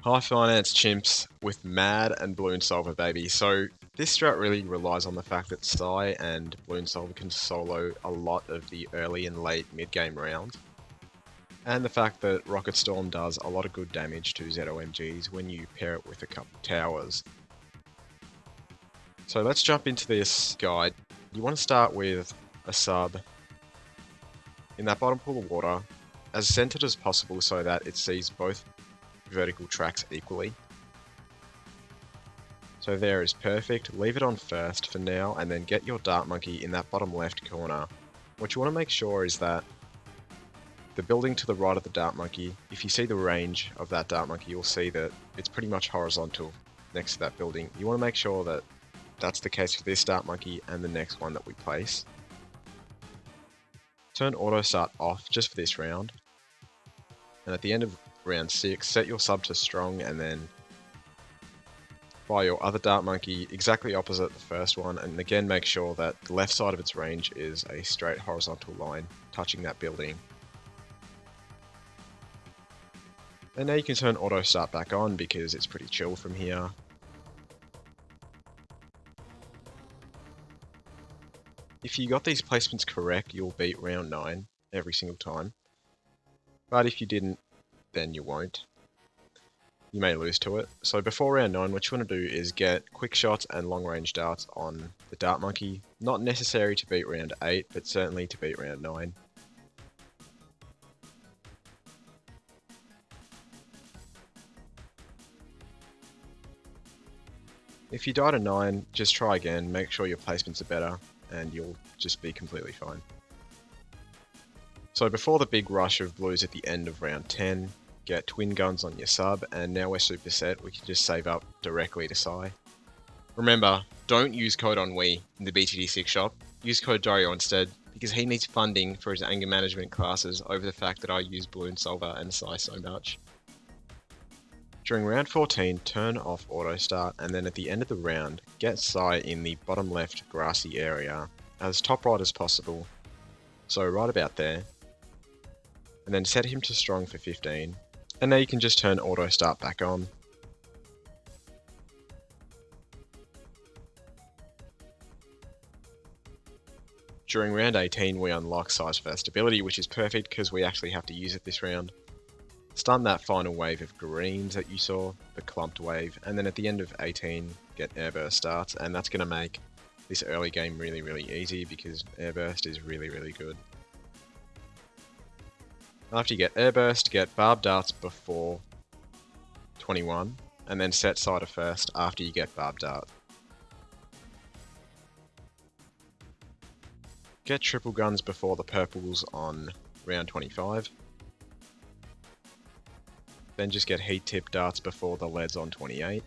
High Finance Chimps with M.A.D and Balloon Solver, baby. So this strat really relies on the fact that Psy and Balloon Solver can solo a lot of the early and late mid-game rounds, and the fact that Rocket Storm does a lot of good damage to ZOMGs when you pair it with a couple towers. So let's jump into this guide. You want to start with a sub in that bottom pool of water, as centered as possible so that it sees both vertical tracks equally. So there is perfect. Leave it on first for now, and then get your dart monkey in that bottom left corner. What you want to make sure is that the building to the right of the dart monkey, if you see the range of that dart monkey, you'll see that it's pretty much horizontal next to that building. You want to make sure that that's the case for this dart monkey and the next one that we place. Turn auto start off just for this round, and at the end of round 6, set your sub to strong, and then fire your other dart monkey exactly opposite the first one, and again make sure that the left side of its range is a straight horizontal line touching that building. And now you can turn auto start back on because it's pretty chill from here. If you got these placements correct, you'll beat round 9 every single time. But if you didn't, then you won't. You may lose to it. So before round 9, what you want to do is get quick shots and long range darts on the dart monkey. Not necessary to beat round 8, but certainly to beat round 9. If you die to 9, just try again, make sure your placements are better, and you'll just be completely fine. So before the big rush of blues at the end of round 10, get twin guns on your sub, and now we're super set, we can just save up directly to Psy. Remember, don't use code on Wii in the BTD6 shop, use code doreo instead, because he needs funding for his anger management classes over the fact that I use Balloon Solver and Psy so much. During round 14, turn off auto start, and then at the end of the round, get Psy in the bottom left grassy area, as top right as possible, so right about there, and then set him to strong for 15, and now you can just turn auto start back on. During round 18, we unlock Psy's first ability, which is perfect because we actually have to use it this round. Stun that final wave of greens that you saw, the clumped wave, and then at the end of 18, get airburst starts, and that's going to make this early game really, really easy because airburst is really, really good. After you get airburst, get barb darts before 21, and then set Psy to first after you get barb dart. Get triple guns before the purples on round 25. Then just get heat tip darts before the leads on 28.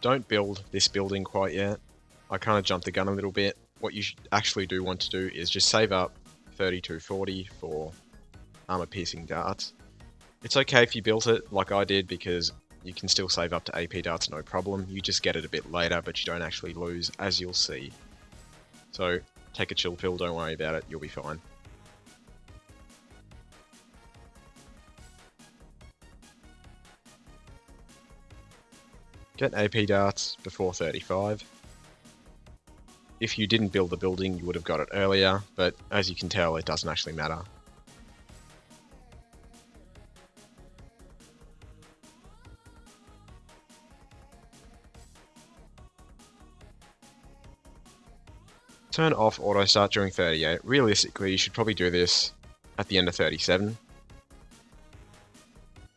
Don't build this building quite yet. I kind of jumped the gun a little bit. What you actually do want to do is just save up 3240 for armor piercing darts. It's okay if you built it like I did because you can still save up to AP darts no problem. You just get it a bit later, but you don't actually lose, as you'll see. So take a chill pill, don't worry about it, you'll be fine. Get AP darts before 35. If you didn't build the building, you would have got it earlier, but as you can tell, it doesn't actually matter. Turn off auto start during 38. Realistically, you should probably do this at the end of 37.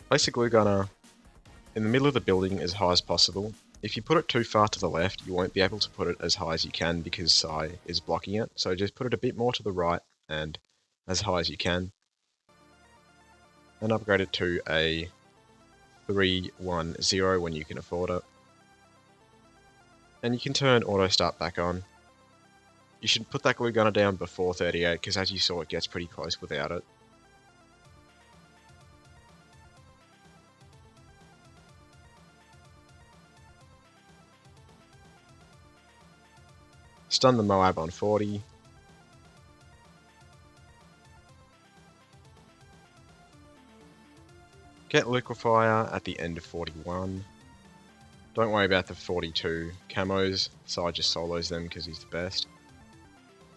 Place a glue gunner in the middle of the building as high as possible. If you put it too far to the left, you won't be able to put it as high as you can because Psy is blocking it. So just put it a bit more to the right and as high as you can. And upgrade it to a 310 when you can afford it. And you can turn auto start back on. You should put that glue gunner down before 38 because as you saw, it gets pretty close without it. Stun the Moab on 40. Get Liquefier at the end of 41. Don't worry about the 42 camos, Sai just solos them because he's the best.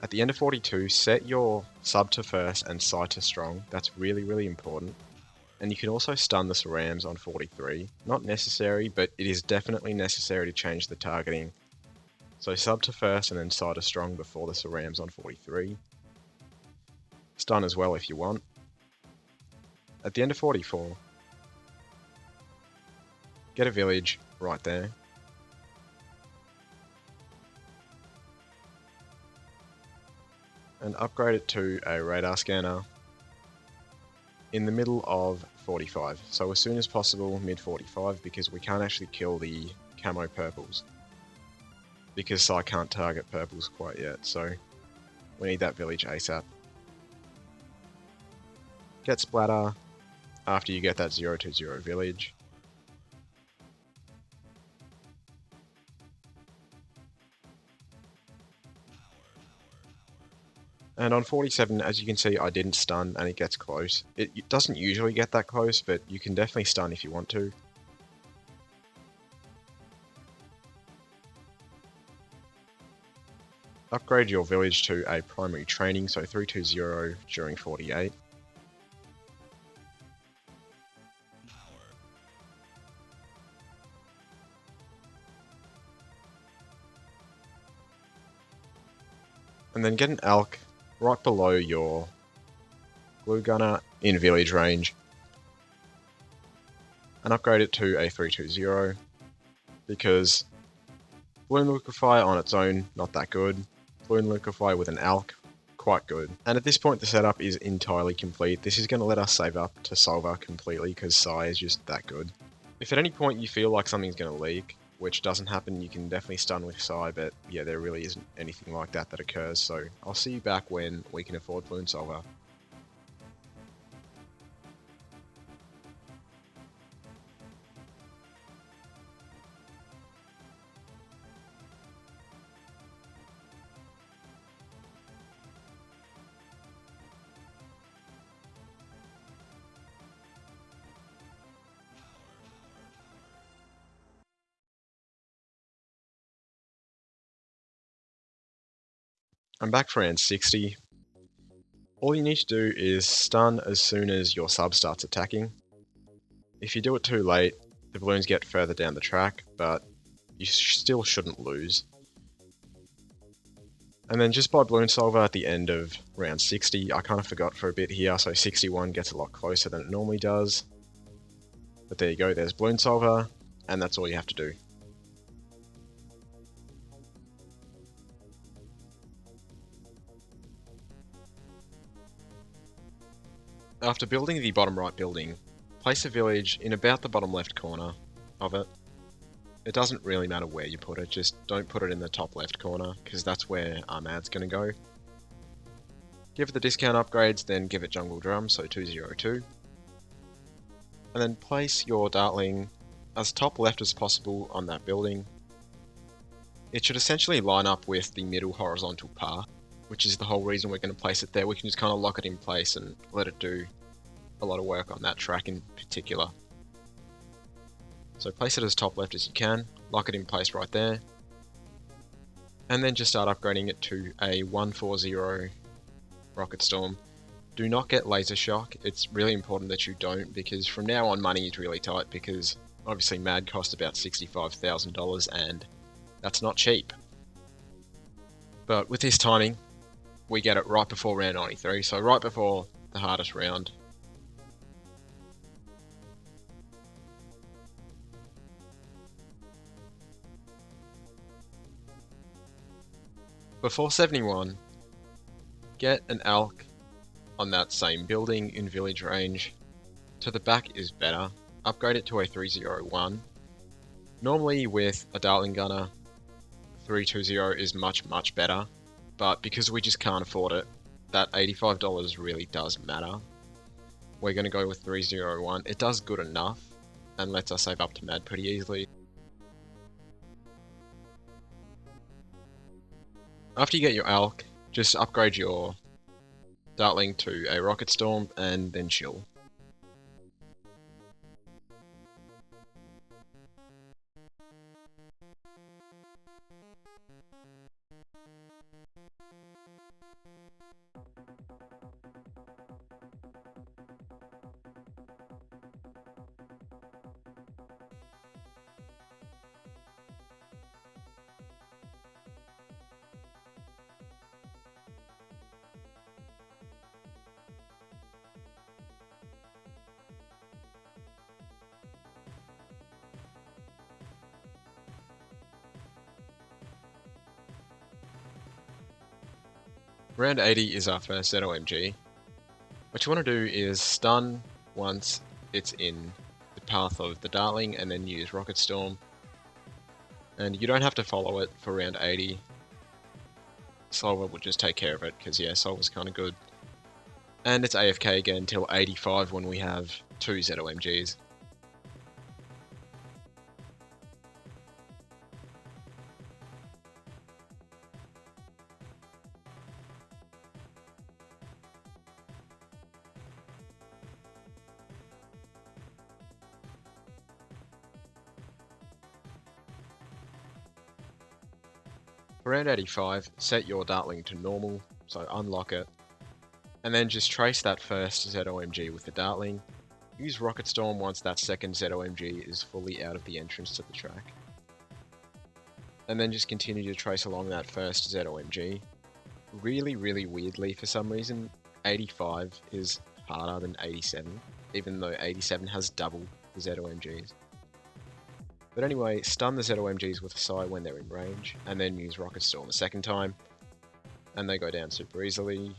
At the end of 42, set your sub to first and Sai to strong. That's really, really important. And you can also stun the Sarams on 43. Not necessary, but it is definitely necessary to change the targeting. So sub to first and then Sai to strong before the Sarams on 43. Stun as well if you want. At the end of 44, get a village right there. And upgrade it to a radar scanner in the middle of 45. So as soon as possible, mid 45, because we can't actually kill the camo purples. Because Sai can't target purples quite yet, so we need that village ASAP. Get splatter after you get that 020 village. And on 47, as you can see, I didn't stun and it gets close. It doesn't usually get that close, but you can definitely stun if you want to. Upgrade your village to a primary training, so 320 during 48. And then get an Alk right below your glue gunner in village range. And upgrade it to a 320, because Balloon Liquefier on its own, not that good. Balloon Liquefier with an Alk, quite good. And at this point the setup is entirely complete. This is going to let us save up to Solver completely because Sai is just that good. If at any point you feel like something's going to leak, which doesn't happen, you can definitely stun with Sai, but yeah, there really isn't anything like that occurs, so I'll see you back when we can afford Balloon Solver. I'm back for round 60. All you need to do is stun as soon as your sub starts attacking. If you do it too late, the balloons get further down the track, but you still shouldn't lose. And then just by Balloon Solver at the end of round 60, I kind of forgot for a bit here, so 61 gets a lot closer than it normally does. But there you go, there's Balloon Solver, and that's all you have to do. After building the bottom right building, place a village in about the bottom left corner of it. It doesn't really matter where you put it, just don't put it in the top left corner, because that's where our M.A.D's going to go. Give it the discount upgrades, then give it jungle drum, so 202. And then place your Dartling as top left as possible on that building. It should essentially line up with the middle horizontal path, which is the whole reason we're going to place it there. We can just kind of lock it in place and let it do a lot of work on that track in particular. So place it as top left as you can, lock it in place right there, and then just start upgrading it to a 140 Rocket Storm. Do not get Laser Shock. It's really important that you don't, because from now on money is really tight, because obviously M.A.D cost about $65,000 and that's not cheap. But with this timing, we get it right before round 93, so right before the hardest round. Before 71, get an Alk on that same building in village range. To the back is better. Upgrade it to a 301. Normally with a Dartling Gunner, 320 is much better, but because we just can't afford it, that $85 really does matter. We're going to go with 301. It does good enough and lets us save up to M.A.D pretty easily. After you get your Alk, just upgrade your Dartling to a Rocket Storm and then chill. Round 80 is our first ZOMG. What you want to do is stun once it's in the path of the Dartling and then use Rocket Storm. And you don't have to follow it for round 80. Solver will just take care of it because yeah, Solver's kind of good. And it's AFK again until 85 when we have 2 ZOMGs. For round 85, set your Dartling to normal, so unlock it, and then just trace that first ZOMG with the Dartling. Use Rocket Storm once that second ZOMG is fully out of the entrance to the track. And then just continue to trace along that first ZOMG. Really weirdly, for some reason, 85 is harder than 87, even though 87 has double the ZOMGs. But anyway, stun the ZOMGs with a Psy when they're in range, and then use Rocket Storm a second time, and they go down super easily.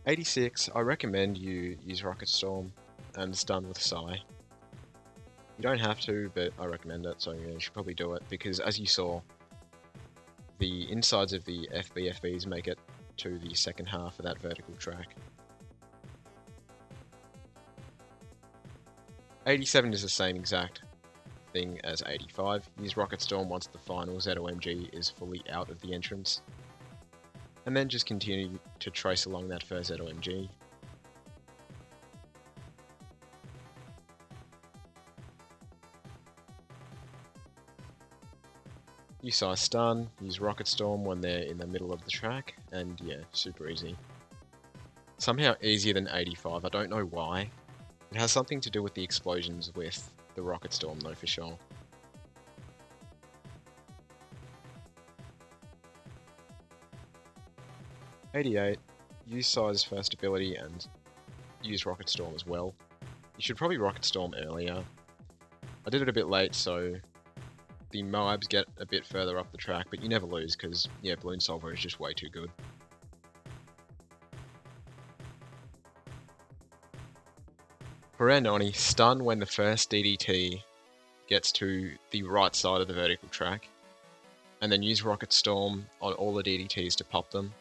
86, I recommend you use Rocket Storm and stun with Psy. You don't have to, but I recommend it, so yeah, you should probably do it, because as you saw, the insides of the FBFBs make it to the second half of that vertical track. 87 is the same exact thing as 85. Use Rocket Storm once the final ZOMG is fully out of the entrance. And then just continue to trace along that first ZOMG. Use Psy Stun, use Rocket Storm when they're in the middle of the track, and yeah, super easy. Somehow easier than 85, I don't know why. It has something to do with the explosions with the Rocket Storm though, for sure. '88, use Psy's first ability and use Rocket Storm as well. You should probably Rocket Storm earlier. I did it a bit late, so the Moabs get a bit further up the track, but you never lose because, yeah, Balloon Solver is just way too good. For round 90, stun when the first DDT gets to the right side of the vertical track, and then use Rocket Storm on all the DDTs to pop them.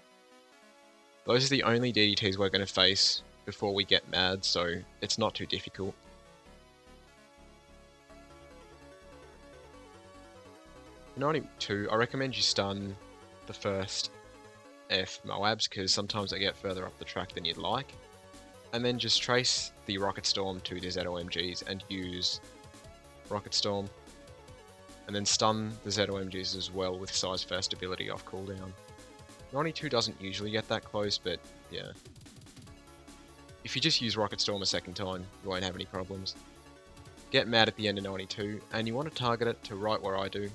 Those are the only DDTs we're going to face before we get M.A.D, so it's not too difficult. For 92, I recommend you stun the first F Moabs, because sometimes they get further up the track than you'd like. And then just trace the Rocket Storm to the ZOMGs and use Rocket Storm. And then stun the ZOMGs as well with Psy's first ability off cooldown. 92 doesn't usually get that close, but yeah. If you just use Rocket Storm a second time, you won't have any problems. Get M.A.D at the end of 92, and you want to target it to right where I do.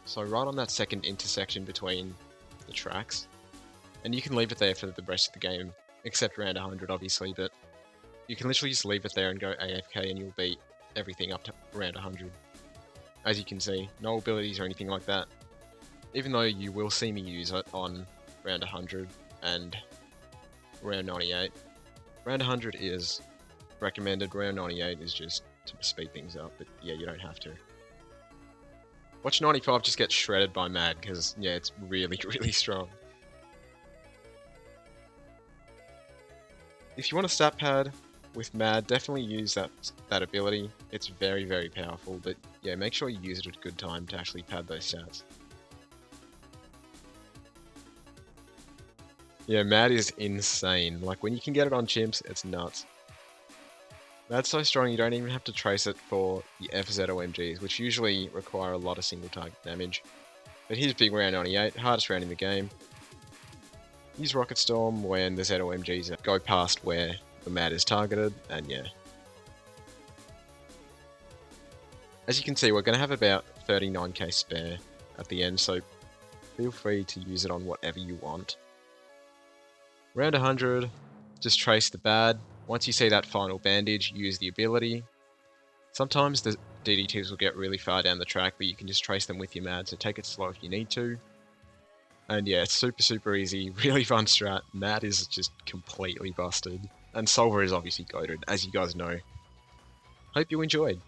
So right on that second intersection between the tracks. And you can leave it there for the rest of the game, except round 100 obviously, but you can literally just leave it there and go AFK and you'll beat everything up to round 100. As you can see, no abilities or anything like that. Even though you will see me use it on round 100 and round 98. Round 100 is recommended, round 98 is just to speed things up, but yeah, you don't have to. Watch 95 just get shredded by M.A.D, because yeah, it's really strong. If you want a stat pad, with M.A.D, definitely use that ability. It's very, very powerful, but yeah, make sure you use it at a good time to actually pad those stats. Yeah, M.A.D is insane. Like, when you can get it on chimps, it's nuts. That's so strong you don't even have to trace it for the FZOMGs, which usually require a lot of single target damage. But here's Big Round 98, hardest round in the game. Use Rocket Storm when the ZOMGs go past where the M.A.D is targeted, and yeah. As you can see, we're going to have about 39k spare at the end, so feel free to use it on whatever you want. Round 100, just trace the bad. Once you see that final bandage, use the ability. Sometimes the DD2s will get really far down the track, but you can just trace them with your M.A.D, so take it slow if you need to. And yeah, it's super, super easy, really fun strat. M.A.D is just completely busted. And Solver is obviously goated, as you guys know. Hope you enjoyed.